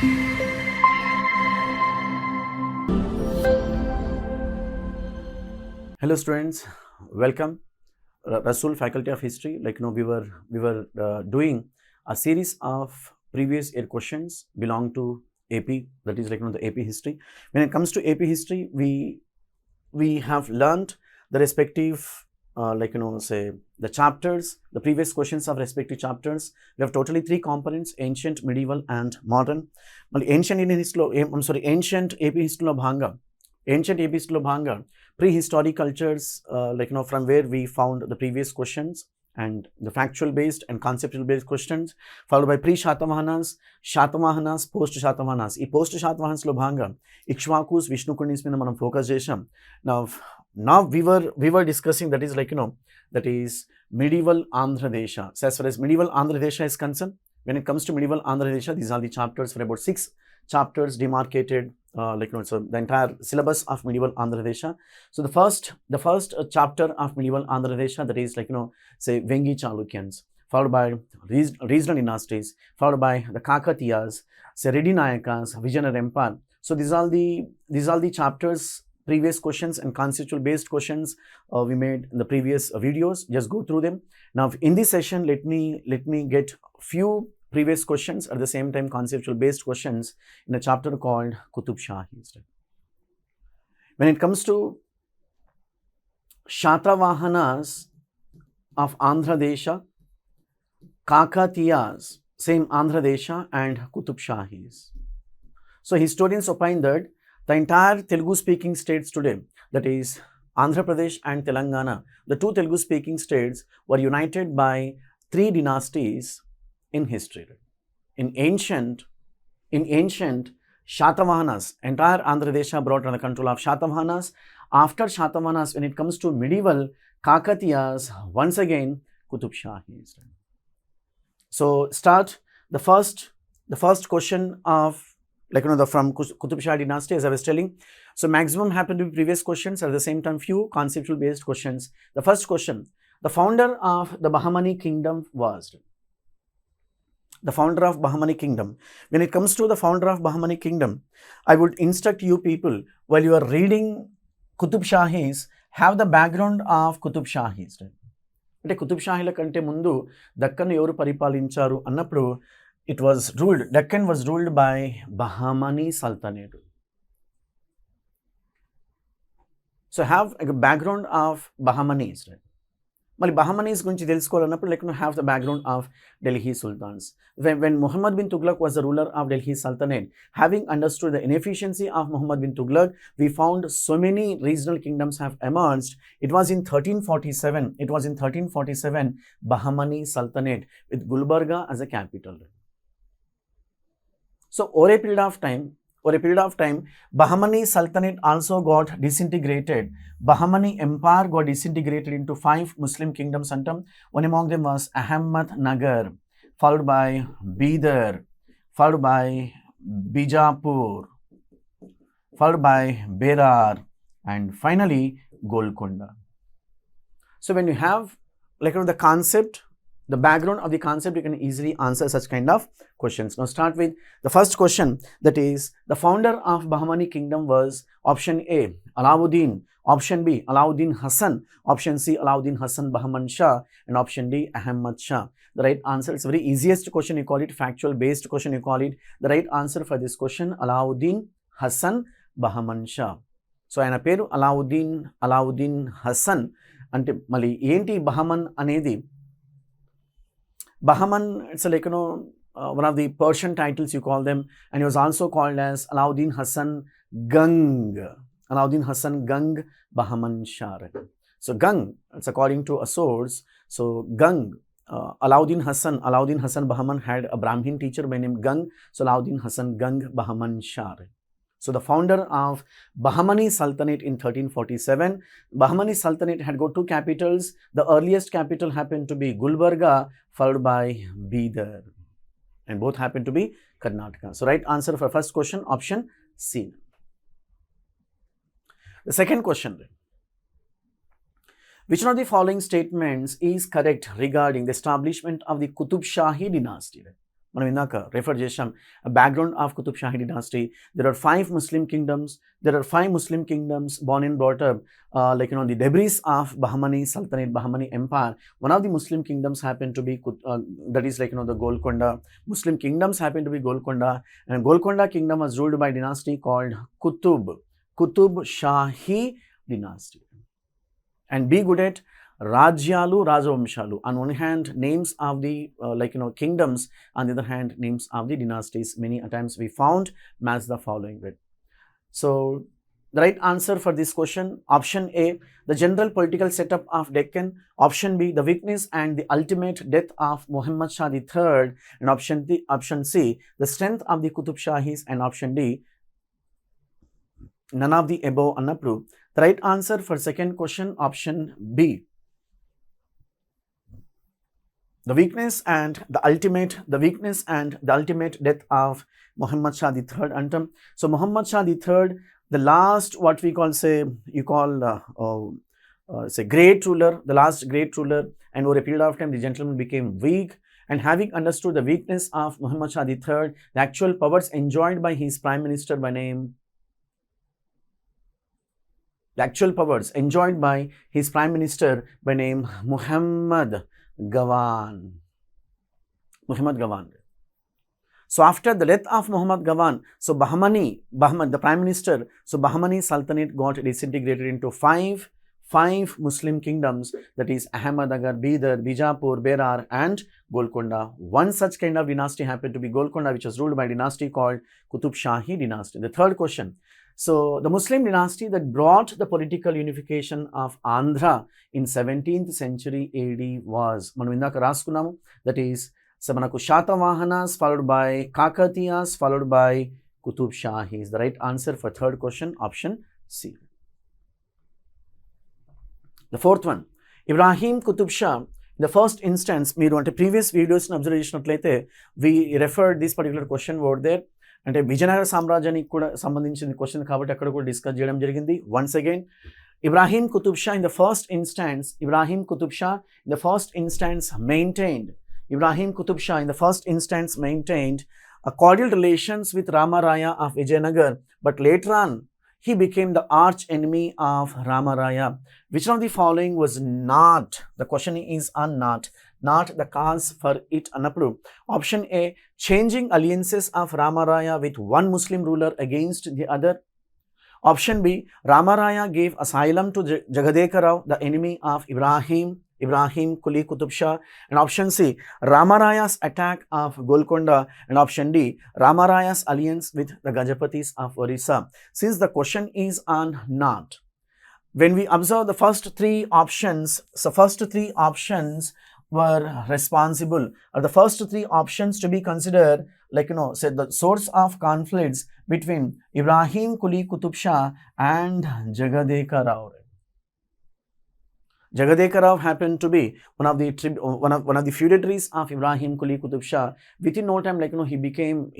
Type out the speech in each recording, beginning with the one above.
Hello students, welcome. Rasul, Faculty of History. We were doing a series of previous year questions belong to AP. That is the AP history. When it comes to AP history, we have learned the respective say the chapters, the previous questions of respective chapters. We have totally three components: ancient, medieval, and modern. Ancient AP history lo bhanga. Ancient AP history lo bhanga. Prehistoric cultures, from where we found the previous questions and the factual based and conceptual based questions, followed by pre-Shatavahanas, Shatavahanas, post-Shatavahanas. Ee post-Shatavahanas lo bhanga Ikshvakus, Vishnu Kundis మీద మనం focus చేశాం. Now we were discussing that is that is medieval Andhra Desha. So as far as medieval Andhra Desha is concerned, when it comes to medieval Andhra Desha, these are the chapters for about 6 chapters demarcated. So the entire syllabus of medieval Andhra Desha. So the first chapter of medieval Andhra Desha, that is say Vengi Chalukyans, followed by regional dynasties, followed by the Kakatiyas, say Reddy Nayakas, Vijayanagara Empire. So these are the chapters, previous questions and conceptual based questions we made in the previous videos. Just go through them. Now in this session, let me get few previous questions, at the same time conceptual based questions in a chapter called Qutub Shahis. When it comes to Shatavahanas of Andhra Desha, Kakatiyas, same Andhra Desha, and Qutub Shahis. So historians opine that the entire Telugu speaking states today, that is Andhra Pradesh and Telangana, the two Telugu speaking states were united by 3 dynasties in history. In ancient Shatavahanas, entire Andhra Desha brought under the control of Shatavahanas. After Shatavahanas, when it comes to medieval Kakatiyas, once again Qutub Shahis. So start the first question of from Qutub Shah dynasty, as I was telling. So maximum happened to be previous questions, at the same time few conceptual based questions. The first question: the founder of the Bahmani kingdom was. The founder of Bahmani kingdom. When it comes to the founder of Bahmani kingdom, I would instruct you people, while you are reading Qutub Shahis, have the background of Qutub Shahis. అంటే కుతుబ్ షాహీల కంటే ముందు దక్కన్ ఎవరు పరిపాలించారు అన్నప్పుడు Deccan was ruled by Bahmani Sultanate. So have a background of Bahmanis. Mali Bahmanis గురించి తెలుసుకోవాలన్నప్పుడు have the background of Delhi Sultans. When Muhammad bin Tughlaq was the ruler of Delhi Sultanate, having understood the inefficiency of Muhammad bin Tughlaq, we found so many regional kingdoms have emerged. It was in 1347 Bahmani Sultanate with Gulbarga as a capital. So over a period of time, Bahmani Sultanate also got disintegrated. Bahmani Empire got disintegrated into 5 Muslim kingdoms. One among them was Ahmednagar, followed by Bidar, followed by Bijapur, followed by Berar, and finally Golconda. So when you have the concept, the background of the concept, you can easily answer such kind of questions. Now start with the first question, that is the founder of Bahmani kingdom was option A, Alauddin, option B, Alauddin Hassan, option C, Alauddin Hassan Bahman Shah, and option D, Ahmad Shah. The right answer, it's a very easiest question, you call it factual based question, you call it. The right answer for this question, Alauddin Hassan Bahman Shah. So ఆయన పేరు Alauddin Hassan. అంటే మళ్ళీ ఏంటి Bahman అనేది? Bahman, it's one of the Persian titles you call them, and he was also called as Alauddin Hassan Gang. Alauddin Hassan Gang Bahman Shah. So Gang, it's according to a source. So Gang, Alauddin Hassan Bahman had a Brahmin teacher by name Gang. So Alauddin Hassan Gang Bahman Shah. So the founder of Bahmani Sultanate in 1347. Bahmani Sultanate had got 2 capitals. The earliest capital happened to be Gulbarga, followed by Bidar, and both happened to be Karnataka. So right answer for first question, option C. The second question: which one of the following statements is correct regarding the establishment of the Qutub Shahi dynasty? మనం ఇందాక refer చేసాం background of Qutub Shahi dynasty. There are 5 Muslim kingdoms. There are 5 Muslim kingdoms born and brought up the debris of Bahmani Sultanate, Bahmani Empire. One of the Muslim kingdoms happened to be that is the Golconda. Muslim kingdoms happened to be Golconda, and Golconda kingdom was ruled by a dynasty called Qutub Shahi dynasty. And be good at Rajyalu, Rajavamshalu. On one hand, names of the kingdoms. On the other hand, names of the dynasties. Many times we found match the following with. So the right answer for this question, option A, the general political setup of Deccan. Option B, the weakness and the ultimate death of Muhammad Shah III. And option C, the strength of the Qutub Shahis. And option D, none of the above unapproved. The right answer for second question, option B. The weakness and the ultimate death of Muhammad Shah III antam. So Muhammad Shah III, the last what we call say great ruler, the last great ruler, and over a period of time the gentleman became weak, and having understood the weakness of Muhammad Shah III, the actual powers enjoyed by his prime minister by name Muhammad Gawan. So after the death of Muhammad Gawan, so Bahman, the prime minister, so Bahmani Sultanate got disintegrated into five Muslim kingdoms, that is Ahmednagar, Bidar, Bijapur, Berar, and Golconda. One such kind of dynasty happened to be Golconda, which was ruled by a dynasty called Qutub Shahi dynasty. The third question. So the Muslim dynasty that brought the political unification of Andhra in 17th century AD was, మనం ఇందాక రాసుకున్నాము, that is మనకు Shatavahanas, followed by Kakatiyas, followed by Qutub Shahis. The right answer for third question, option C. The fourth one, Ibrahim Qutub Shah. In the first instance, మీరు అంటే previous videos observe చేసినట్లయితే we referred this particular question over there. అంటే విజయనగర సామ్రాజ్యానికి కూడా సంబంధించిన question కాబట్టి అక్కడ కూడా డిస్కస్ చేయడం జరిగింది. Once again, Ibrahim Qutub Shah in the first instance maintained a cordial relations with Rama Raya of Vijayanagar, but later on he became the arch enemy of Rama Raya. Which one of the following was not, the question is on not the cause for it unapproved? Option A, changing alliances of Rama Raya with one Muslim ruler against the other. Option B, Rama Raya gave asylum to Jagadeka Rao, the enemy of Ibrahim Kuli Qutub Shah. And option C, Rama Raya's attack of Golconda. And option D, Rama Raya's alliance with the Gajapatis of Orissa. Since the question is on not, when we observe the first three options were responsible, or the first three options to be considered say the source of conflicts between Ibrahim Kuli Qutub Shah and Jagadeka Rao. Jagadeka Rao happened to be one of the feudatories of Ibrahim Kuli Qutub Shah. Within no time, he became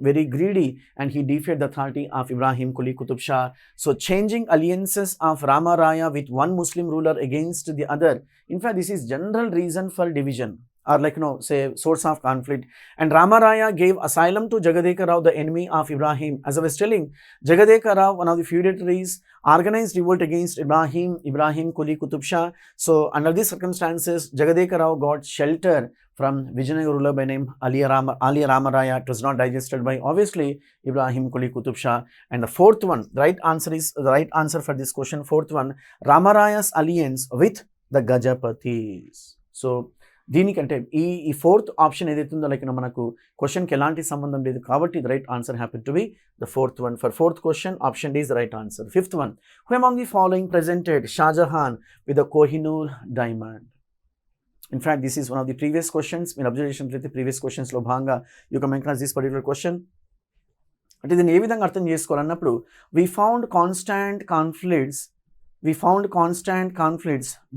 very greedy, and he defied the authority of Ibrahim Kuli Qutub Shah. So changing alliances of Rama Raya with one Muslim ruler against the other, in fact this is general reason for division, or say source of conflict. And Rama Raya gave asylum to Jagadeka Rao, the enemy of Ibrahim. As I was telling, Jagadeka Rao, one of the feudatories, organized revolt against Ibrahim Kuli Qutub Shah. So under these circumstances, Jagadeka Rao got shelter from Vijayanagar ruler by name Ali Rama Raya. It was not digested by obviously Ibrahim Kuli Qutub Shah. And the fourth one, the right answer for this question, fourth one, Rama Raya's alliance with the Gajapatis. So దీనికంటే ఈ fourth option ఏదైతుందో మనకు క్వశ్చన్కి ఎలాంటి సంబంధం లేదు కాబట్టి the right answer happen to be the fourth one. For fourth question, option D is the right answer. Fifth one, who among the following presented Shah Jahan with the Kohinoor diamond? In fact, this is one of the previous questions. In observation with the previous questions లో భాగంగా you come across this particular question. అంటే దీన్ని ఏ విధంగా అర్థం చేసుకోవాలన్నప్పుడు, we found constant conflicts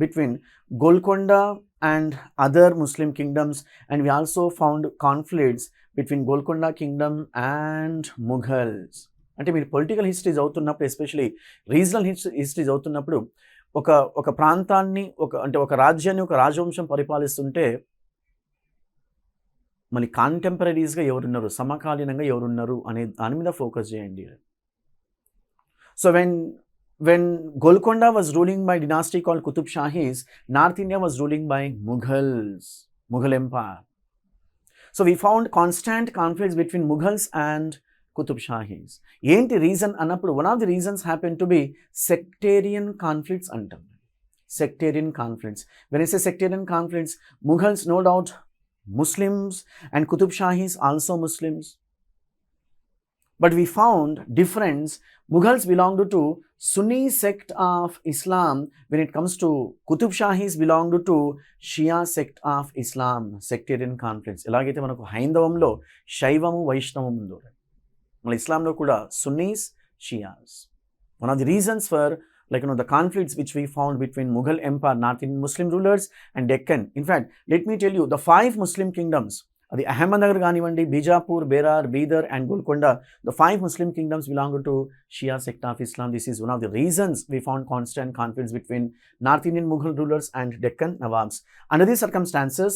between Golconda and other Muslim kingdoms, and we also found conflicts between Golconda kingdom and Mughals. అంటే మీరు political history చదువుతున్నప్పుడు, especially regional history చదువుతున్నప్పుడు, ఒక ప్రాంతాన్ని ఒక రాజ్యాన్ని ఒక రాజవంశం పరిపాలిస్తుంటే మళ్ళీ కాంటెంపరీస్గా ఎవరున్నారు, సమకాలీనంగా ఎవరున్నారు అనే దాని మీద ఫోకస్ చేయండి. So when Golconda was ruling by dynasty called Qutub Shahis, North India was ruling by Mughal Empire. So we found constant conflicts between Mughals and Qutub Shahis. ఏంటి రీజన్ అన్నప్పుడు one of the reasons happened to be sectarian conflicts అంటాం. Sectarian conflicts. When I say sectarian conflicts, Mughals no doubt Muslims and Qutub Shahis also Muslims. But we found difference. Mughals belonged to Sunni sect of Islam. When it comes to Qutub Shahis belonged to Shia sect of Islam. Sectarian conflicts. ఎలాగైతే మనకు హైందవంలో శైవము వైష్ణవం ఉందో, మన ఇస్లాంలో కూడా Sunny's Shias. One of the reasons for the conflicts which we found between Mughal Empire, North Indian Muslim rulers and Deccan. In fact, let me tell you, the 5 Muslim kingdoms, అది అహ్మద్నగర్ కానివ్వండి, Bijapur, Berar, Bidar and Golconda, the 5 Muslim kingdoms belong to Shia sect of Islam. This is one of the reasons we found constant conflicts between North Indian Mughal rulers and Deccan Nawabs. Under these circumstances,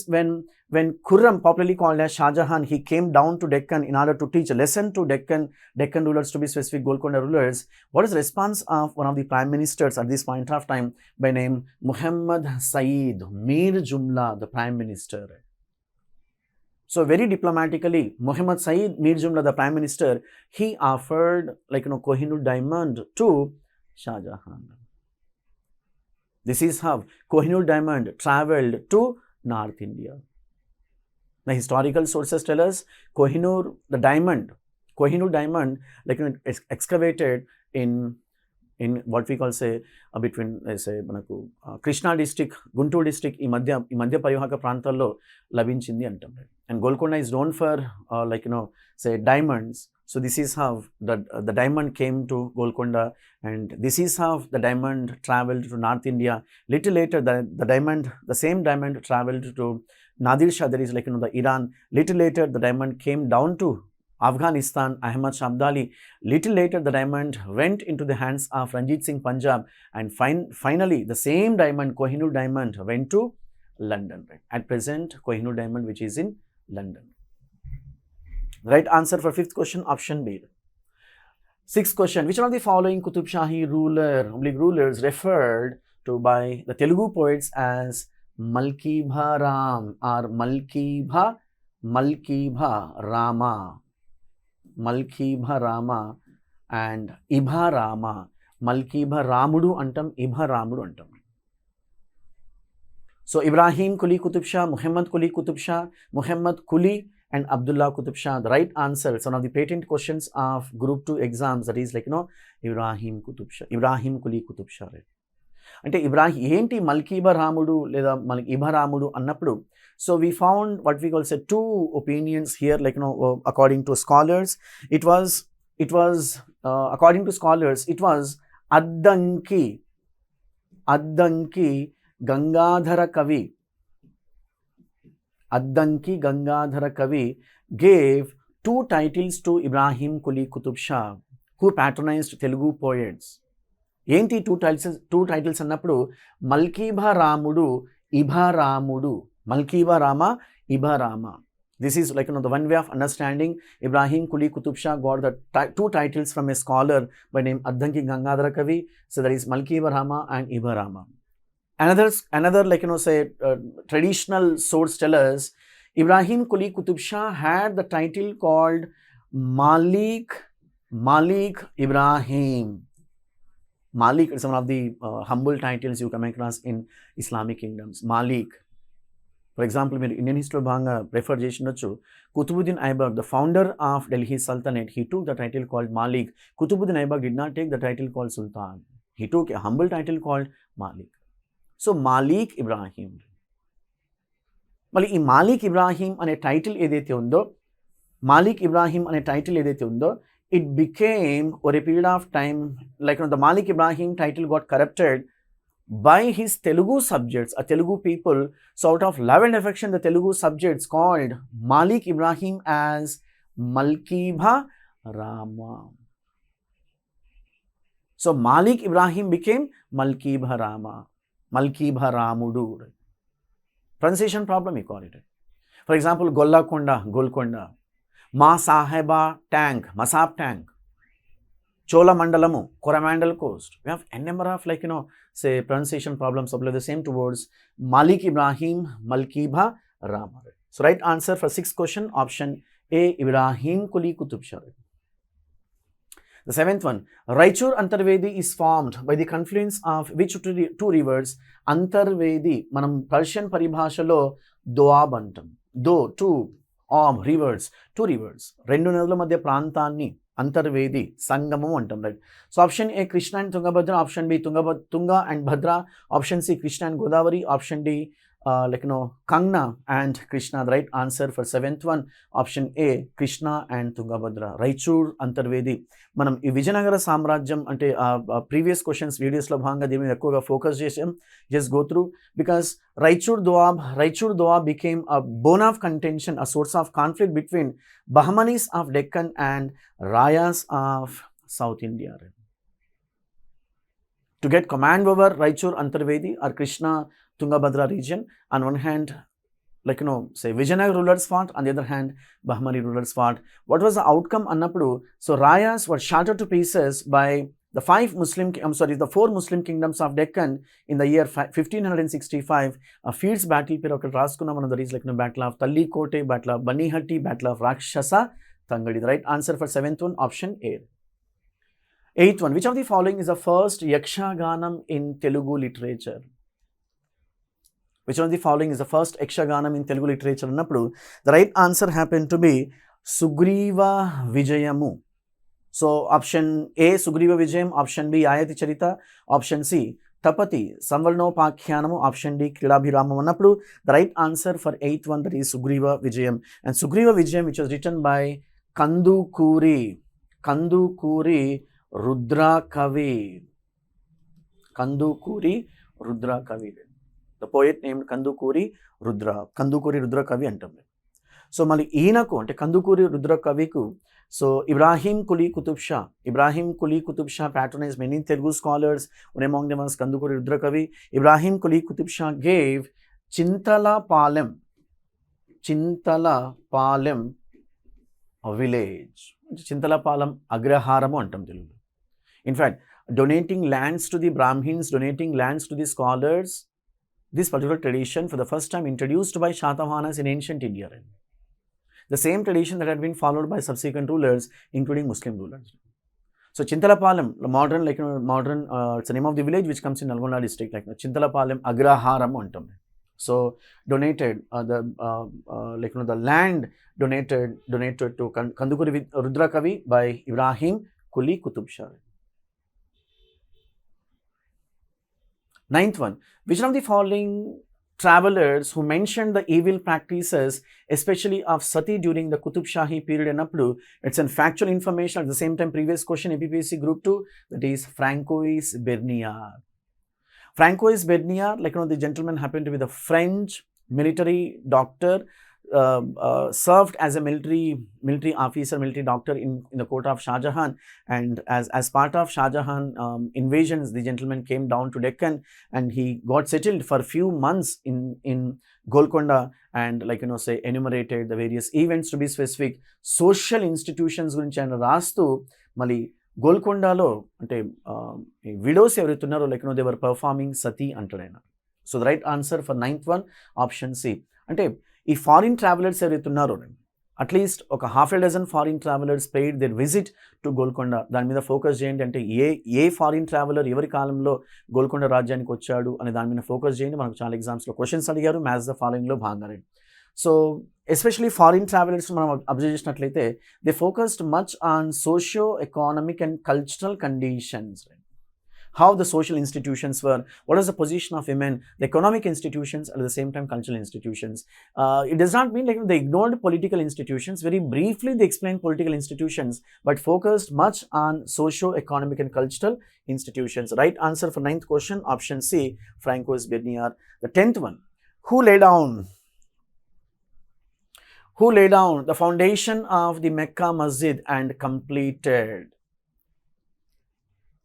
when Khurram, popularly called as Shah Jahan, he came down to Deccan in order to teach a lesson to Deccan rulers, to be specific Golconda rulers, what is the response of one of the prime ministers at this point of time by name Muhammad Saeed Mir Jumla, the prime minister? So very diplomatically, Muhammad Saeed Mir Jumla, the prime minister, he offered Kohinoor diamond to Shah Jahan. This is how Kohinoor diamond traveled to North India. The historical sources tell us Kohinoor diamond excavated in what we call between మనకు Krishna district, Guntur district ఈ మధ్య పరివాహక ప్రాంతాల్లో లభించింది అంటాం. And Golconda is known for diamonds. So this is how the diamond came to Golconda, and this is how the diamond traveled to North India. Little later, the same diamond traveled to Nadir Shah, that is the Iran. Little later, the diamond came down to Afghanistan, Ahmad Shah Abdali. Little later, the diamond went into the hands of Ranjit Singh Punjab, and finally, the same diamond, Kohinoor diamond, went to London. Right? At present, Kohinoor diamond, which is in London. The right answer for 5th question, option B. 6th question, which one of the following Qutub Shahi rulers referred to by the Telugu poets as Mcq'S Ram or Mcq'S Rama? Mcq'S Rama and Ibha Rama. Mcq'S Ramudu antam, Ibha Ramudu antam. So Ibrahim Quli Qutub Shah, Muhammad Quli Qutub Shah, Muhammad Quli and Abdullah Qutub Shah. The right answer, it's one of the patent questions of group 2 exams, that is Ibrahim Qutub Shah, Ibrahim Quli Qutub Shah. అంటే ఏంటి మల్కీబ రాముడు లేదా ఇబ రాముడు అన్నప్పుడు, so we found what we call 2 opinions here, according to scholars. It was according to scholars, it was Addanki Gangadhara Kavi gave 2 titles to Ibrahim Quli Qutub Shah, who patronized Telugu poets. ఏంటి 2 titles అన్నప్పుడు మల్కీబ రాముడు, ఇభ రాముడు. మల్కీబ రామ, ఇభ Rama. This is the one way of understanding. Ibrahim Quli Qutub Shah got the 2 titles from a scholar by name Addanki Gangadhara Kavi. So that is Mcq'S Rama and Ibha Rama. Another traditional source tell us Ibrahim Quli Qutub Shah had the title called Malik Ibrahim. Malik is one of the humble titles you come across in Islamic kingdoms. Malik. For example, మీరు Indian history భాగంగా refer చేసినచ్చు, Qutbuddin Aibak, the founder of Delhi Sultanate, he took the title called Malik. Kutubuddin Aibak did not take the title called Sultan. He took a humble title called Malik. So Malik Ibrahim. మళ్ళీ ఈ మాలిక్ ఇబ్రాహీం అనే title ఏదైతే ఉందో, it became over a period of time, the Malik Ibrahim title got corrupted by his Telugu subjects, Telugu people. So out of love and affection, the Telugu subjects called Malik Ibrahim as Mcq'S Rama. So Malik Ibrahim became Mcq'S Rama, Mcq'S Ramudu. Pronunciation problem, you call it. For example, Gollakonda, Golconda. Ma Saheba tank, Masab tank. Chola Mandalamu, Coromandel Coast. We have n number of say pronunciation problems of the same towards Malik Ibrahim, Malkiba Rama. So right answer for 6th question, option A, Ibrahim Kuli Kutub Shah. The 7th one, Raichur Antarvedi is formed by the confluence of which two rivers? Antarvedi, manam Persian paribhashalo Doab antam. Do, two, rivers, two rivers. Rendu naduల మధ్య ప్రాంతాన్ని అంతర్వేది సంగమం అంటాం, right. So option A Krishna and Tungabhadra, option B Tunga and Bhadra, option C Krishna and Godavari, option D Kangna and Krishna. The right answer for 7th one, option A, Krishna and Tungabhadra. Raichur Antarvedi. Manam ee Vijayanagara Samrajyam ante previous questions videos lo bhaganga dini మీద ఎక్కువగా focus చేసాం. Just go through, because Raichur Doab became a bone of contention, a source of conflict between Bahmanis of Deccan and Rayas of South India. To get command over Raichur Antarvedi or Krishna Tungabhadra region, on one hand, say Vijayanagara rulers fought, on the other hand, Bahmani rulers fought. What was the outcome annappudu? So Rayas were shattered to pieces by the four Muslim kingdoms of Deccan in the year 1565. A fierce battle period okati raskunnam another is battle of Tallikote, battle of Banihatti, battle of Rakshasa Tangadi. The right answer for 7th one, option A. 8th one, which of the following is the first Yakshaganam in Telugu literature? Which one of the following is the first Yakshaganam in Telugu literature? The right answer happened to be Sugriva Vijayamu. So option A, Sugriva Vijayam, option B, Ayati Charita, option C, Tapati Samvalnopakhyanam, option D, Kridabhiramam annappudu. The right answer for 8th one, that is Sugriva Vijayam. And Sugriva Vijayam, which was written by Kandukuri Rudra Kavi. Kandukuri Rudra Kavi. The poet named Kandukuri Rudra Kavi antam. So mali ఈయనకు అంటే కందుకూరి రుద్ర కవికు, so Ibrahim Kuli Kutub Shah patronized many Telugu scholars. One among them was Kandukuri Rudra Kavi. Ibrahim Kuli Kutub Shah gave Chintala Palem a village. Chintalapalam Agraharamu antam Telugu. In fact, donating lands to the Brahmins, donating lands to the scholars, this particular tradition for the first time introduced by Shatavahanas in ancient India. The same tradition that had been followed by subsequent rulers, including Muslim rulers. So Chintalapalam, modern, it's the name of the village which comes in Nalgonda district, Chintalapalam Agraharam antam. So donated the land donated to Kandukuri Rudra Kavi by Ibrahim Kuli Kutub Shah. 9th one, which one of the following travelers who mentioned the evil practices, especially of Sati during the Qutub Shahi period and updu? It's an factual information. At the same time, previous question, APPSC Group 2, that is Francois Bernier. Francois Bernier, the gentleman happened to be the French military doctor, served as a military officer, military doctor in the court of Shah Jahan, and as part of Shah Jahan invasions, the gentleman came down to Deccan and he got settled for a few months in Golconda, and say enumerated the various events, to be specific social institutions gurinchi and rastu mali Golconda lo ante widows everytunnaro they were performing sati antadena. So the right answer for 9th one, option C. Ante ఈ foreign travellers ఎవరైతే ఉన్నారో, at least ఒక half a dozen foreign travellers paid their visit to Golconda. దాని మీద focus చేయండి. అంటే ఏ foreign traveller ఎవరి కాలంలో గోల్కొండ రాజ్యానికి వచ్చాడు అనే దాని మీద ఫోకస్ చేయండి. మనకు చాలా ఎగ్జామ్స్లో క్వశ్చన్స్ అడిగారు మ్యాథ్స్ ద ఫాలోయింగ్లో భాగంగా. సో ఎస్పెషలీ ఫారిన్ ట్రావెలర్స్ మనం అబ్జర్వ్ చేసినట్లయితే they focused much on socio economic and cultural conditions. How the social institutions were, what is the position of women, the economic institutions, at the same time cultural institutions. It does not mean they ignored political institutions. Very briefly they explained political institutions, but focused much on socio-economic and cultural institutions. Right answer for 9th question, option C, Francois Bernier. The 10th one, who laid down the foundation of the Mecca Masjid and completed?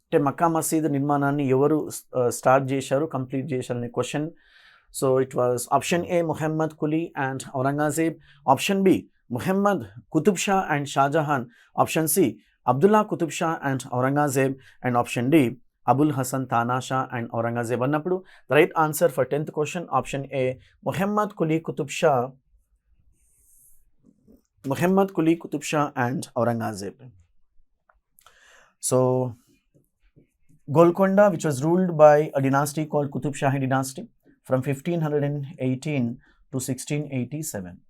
అంటే మక్కా మసీద్ నిర్మాణాన్ని ఎవరు start చేశారు, complete చేశారు అనే question. So it was option A, Muhammad Quli and Aurangzeb. Option B, Muhammad Qutub Shah and Shah Jahan. Option C, Abdullah Qutub Shah and Aurangzeb. And option D, Abul Hasan Thana Shah and Aurangzeb. Annappudu the right answer for 10th question, option A, Muhammad Quli Qutub Shah. Muhammad Quli Qutub Shah and Aurangzeb. So Golconda, which was ruled by a dynasty called Qutub Shahi dynasty from 1518 to 1687.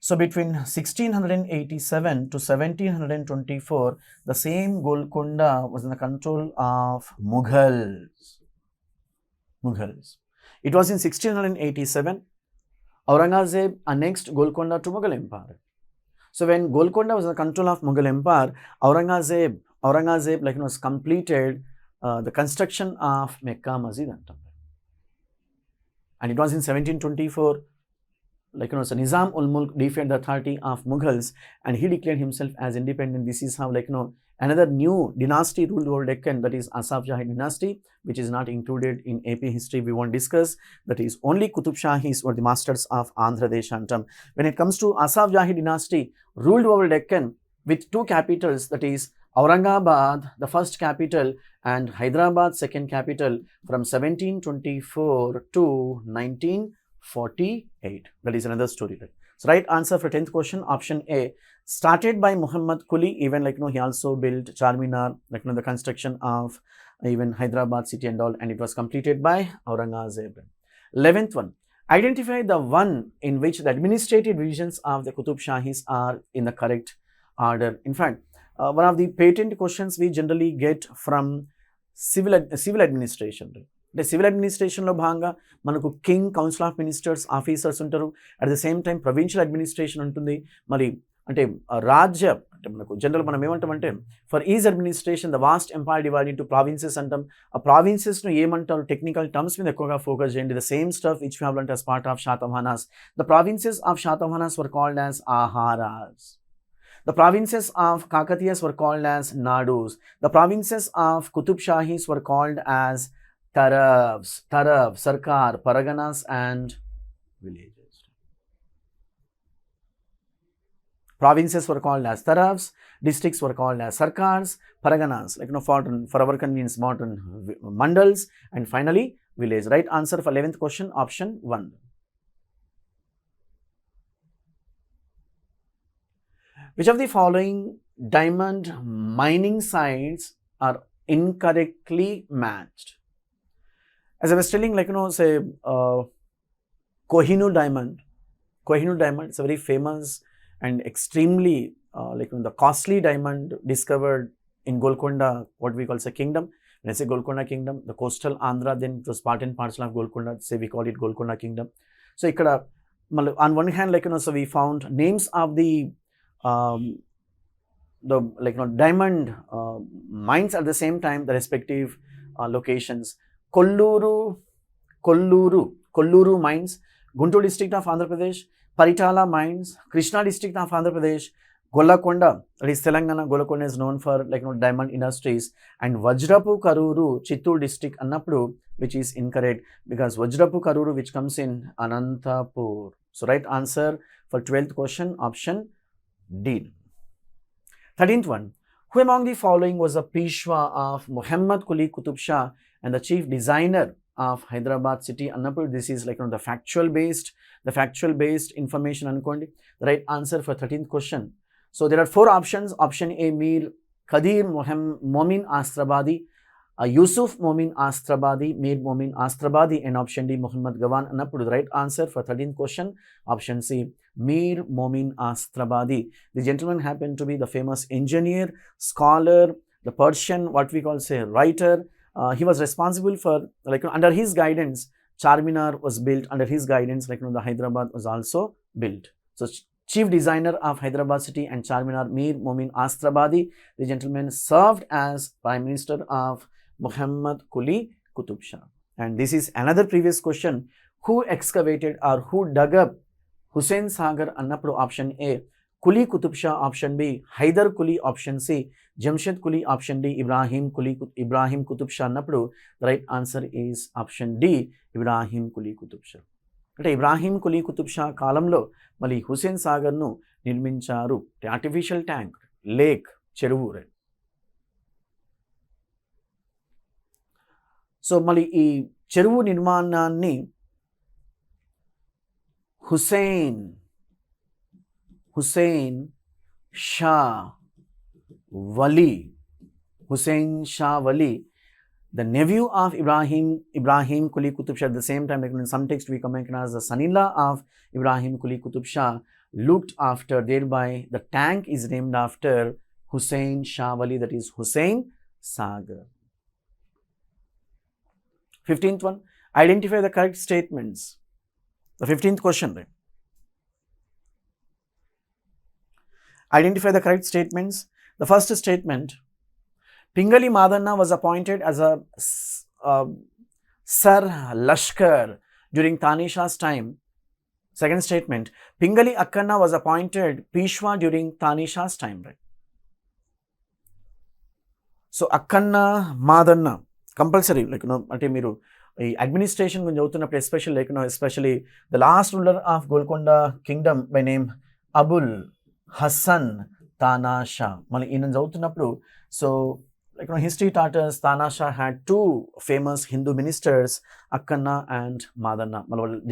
So between 1687 to 1724, the same Golconda was in the control of Mughals. It was in 1687, Aurangzeb annexed Golconda to Mughal Empire. So when Golconda was in the control of Mughal Empire, Aurangzeb was completed the construction of Mecca Masjid. And it was in 1724, so Nizam ul Mulk defied the authority of Mughals and he declared himself as independent. This is how another new dynasty ruled over Deccan, that is Asaf Jahi dynasty, which is not included in AP history. We won't discuss. That is only Qutub Shahis were the masters of Andhra Deshantam. When it comes to Asaf Jahi dynasty, ruled over Deccan with two capitals, that is Aurangabad, the first capital, and Hyderabad, second capital, from 1724 to 1948. That is another story. Right? So right answer for 10th question, option A, started by Muhammad Quli. Even he also built Charminar, the construction of even Hyderabad city and all, and it was completed by Aurangzeb. 11th one, identify the one in which the administrative divisions of the Qutub Shahis are in the correct order. In fact, one of the patent questions we generally get from civil administration. The civil administration lo bhanga manaku king, council of ministers, officers untaru. At the same time provincial administration untundi. Mari ante rajya ante manaku general manam emantamante for ease administration the vast empire divided into provinces antam. A provinces nu emantaru technical terms మీద ఎక్కువగా focus చేయండి. The same stuff which we have learnt as part of Shatavahanas. The provinces of Shatavahanas were called as Aharas. The provinces of Kakatiyas were called as Nadus. The provinces of Qutub Shahis were called as Tarafs, Sarkar, Paraganas and villages. Provinces were called as Tarafs, districts were called as Sarkars, Paraganas, for our convenience, modern mandals, and finally village. Right answer for 11th question, option 1. Which of the following diamond mining sites are incorrectly matched? As I was telling, say Kohinoor diamond. Kohinoor diamond is a very famous and extremely the costly diamond discovered in Golconda, what we call as a kingdom. When I say Golconda kingdom, the coastal Andhra, then it was part and parcel of Golconda. Say we call it Golconda kingdom. So on one hand, so we found names of the diamond mines at the same time, the respective locations. Kolluru mines, Guntur district of Andhra Pradesh. Paritala mines, Krishna district of Andhra Pradesh. Golakonda, that is Telangana. Golakonda is known for diamond industries. And Vajrapu Karuru, Chittoor district annappudu, which is incorrect because Vajrapu Karuru, which comes in Anantapur. So right answer for 12th question, option D. 13th one, who among the following was the Peshwa of Muhammad Quli Qutub Shah and the chief designer of Hyderabad city? Annappudu, this is the factual based information ankondi. The right answer for 13th question. So there are 4 options. Option A, Mir Qadir Momin Astrabadi, Yusuf Momin Astrabadi, Mir Momin Astrabadi, and option D, Muhammad Gawan. Annappudu, the right answer for 13th question, option C, Mir Momin Astrabadi. The gentleman happened to be the famous engineer, scholar, the Persian, what we call writer. He was responsible for under his guidance Charminar was built. Under his guidance the Hyderabad was also built. So chief designer of Hyderabad city and Charminar, Mir Momin Astrabadi. The gentleman served as prime minister of Muhammad Quli Qutub Shah. And this is another previous question. Who excavated or who dug up Hussain Sagar? Annappudu, option A, Kuli Qutub Shah, option B. Haidar Kuli, option C. Jamshed Kuli, option D. Ibrahim Qutub Shah అన్నప్పుడు the right answer is option D. Ibrahim Kuli Qutub Shah. అంటే ఇబ్రాహీం కులీ కుతుబ్ షా కాలంలో మళ్ళీ హుసేన్ సాగర్ను నిర్మించారు. Artificial tank, lake, చెరువు. So మళ్ళీ ఈ చెరువు నిర్మాణాన్ని హుసేన్ షా వలి, the nephew of Ibrahim Kuli Qutub Shah. At the same time, like in some text we come across the son-in-law of Ibrahim Kuli Qutub Shah, looked after, thereby the tank is named after Hussein Shah Wali, that is Hussein Sagar. 15th one, identify the correct statements. The 15th question, right? Identify the correct statements. The first statement, Pingali Madanna was appointed as a Sar Lashkar during Tanisha's time. Second statement, Pingali Akkanna was appointed Peshwa during Tanisha's time. Right? So Akkanna Madanna compulsory, like ante meeru administration gunji chuduthunnappudu especially especially the last ruler of Golconda kingdom by name Abul Hassan Tanasha. Mali in chuduthunnappudu, so history taught us Tanasha had two famous Hindu ministers, Akkanna and Madanna,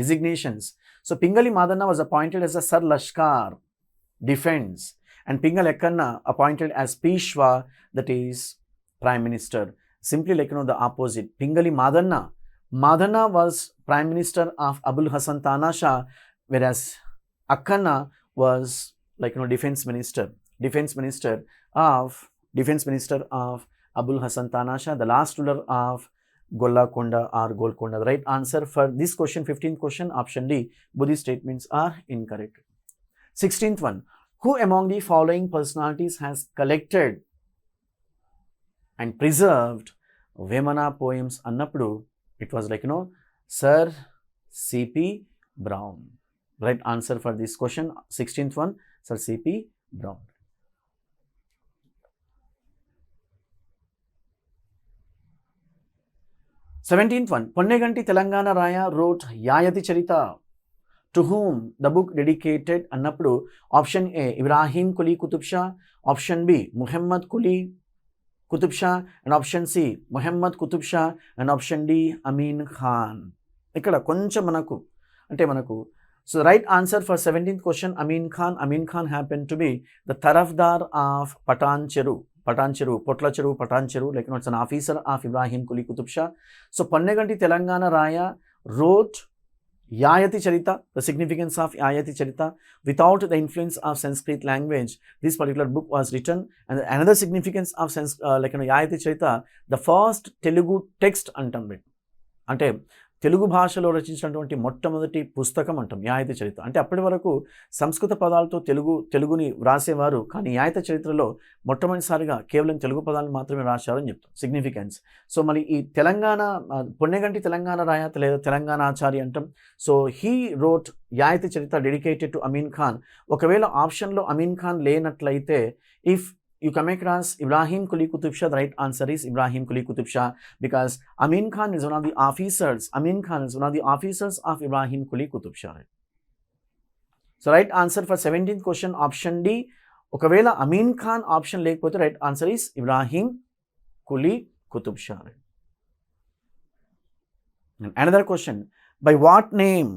designations. So Pingali Madanna was appointed as a Sar Lashkar, defense, and Pingali Akkanna appointed as Peshwa, that is prime minister. Simply the opposite. Pingali Madanna was prime minister of Abul Hassan Tanasha, whereas Akkanna was defense minister of Abul Hassan Tanasha, the last ruler of Golconda. The right answer for this question, 15th question, option D. Both these statements are incorrect. 16th one, who among the following personalities has collected and preserved Vemana poems? Annappudu, it was Sir C.P. Brown. Right answer for this question, 16th one, Sir C.P. Brown. 17th one, Ponneganti Telangana Raya wrote Yayati Charita. To whom the book dedicated? Annappudu, option A, Ibrahim Kuli Qutub Shah, option B, Muhammad Kuli Qutub Shah, and option C, Muhammad Qutub Shah, and option D, Amin Khan. Ikkada koncham manaku so the right answer for 17th question, Amin Khan happened to be the Tarafdar of Patan Cheru, Potla Cheru, Patan Cheru, it's an officer of Ibrahim Kuli Qutub Shah. So Ponneganti Telangana Raya wrote Yayati Charita, the significance of Yayati Charita. Without the influence of Sanskrit language, this particular book was written. And another significance of Yayati Charita, the first Telugu text antam. Ante Telugu భాషలో రచించినటువంటి మొట్టమొదటి పుస్తకం అంటాం యాయతి చరిత్ర. అంటే అప్పటి వరకు సంస్కృత పదాలతో తెలుగుని వ్రాసేవారు, కానీ యాయత చరిత్రలో మొట్టమొదటిసారిగా కేవలం తెలుగు పదాలను మాత్రమే రాశారని చెప్తాం సిగ్నిఫికెన్స్. సో మరి ఈ తెలంగాణ పొన్నెగంటి తెలంగాణ రాయత లేదా తెలంగాణ ఆచారి అంటాం. సో హీ రోట్ యాయతి చరిత్ర డెడికేటెడ్ టు అమీన్ ఖాన్. ఒకవేళ ఆప్షన్లో అమీన్ ఖాన్ లేనట్లయితే, if you come across Ibrahim Kuli Qutub Shah, the right answer is Ibrahim Kuli Qutub Shah, because Amin Khan is one of the officers. Of Ibrahim Kuli Qutub Shah. So right answer for 17th question, option D. Okavela Amin Khan option lekapothe right answer is Ibrahim Kuli Qutub Shah. And another question, by what name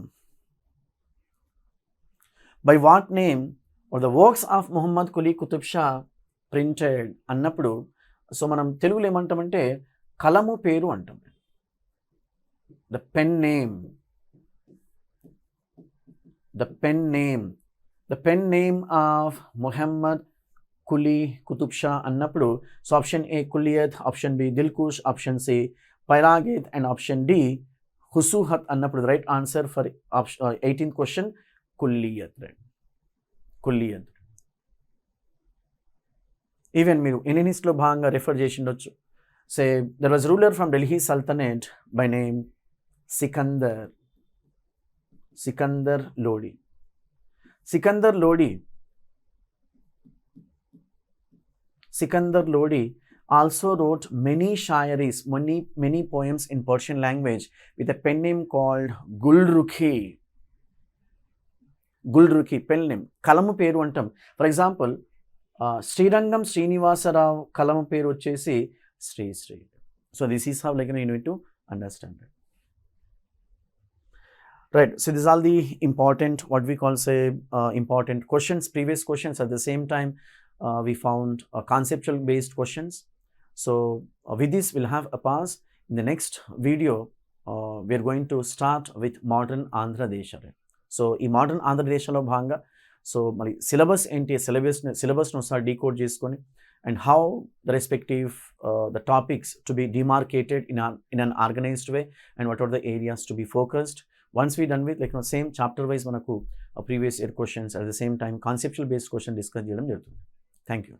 or the works of Muhammad Kuli Qutub Shah printed అన్నప్పుడు, so మనం తెలుగులో ఏమంటామంటే కలము పేరు అంటాం. The pen name of Muhammad Quli Qutub Shah అన్నప్పుడు, so option A Kulliyat, option B Dilkush, option C పైరాగిత్, and option D హుసూహత్ అన్నప్పుడు right answer for 18th question Kulliyat. Kulliyat even మీరు ఇన్నిస్ట్లో భాగంగా రెఫర్ చేసి ఉండొచ్చు. Say there was ruler from Delhi sultanate by name Sikandar Lodi. Sikandar Lodi also wrote many shayaris, many poems in Persian language with a pen name called Gulrukhi. Gulrukhi, pen name. Kalamu peru antam. For example, Srirangam Srinivasarao Kalamu peru vachesi Sri Sri. So this is how you need to understand it. Right, so these are the important, what we call important questions, previous questions. At the same time, we found conceptual based questions. So with this, we'll have a pause. In the next video, we are going to start with modern Andhra Desha. So ఈ modern Andhra Desha లో భాగంగా so మరి syllabus ఏంటి, సిలబస్ను ఒకసారి decode చేసుకొని and how the respective the topics to be demarcated in an organized way, and what are the areas to be focused. Once we done with same chapter wise manaku previous year questions, at the same time conceptual based question discuss cheyadam jarugutundi. Thank you.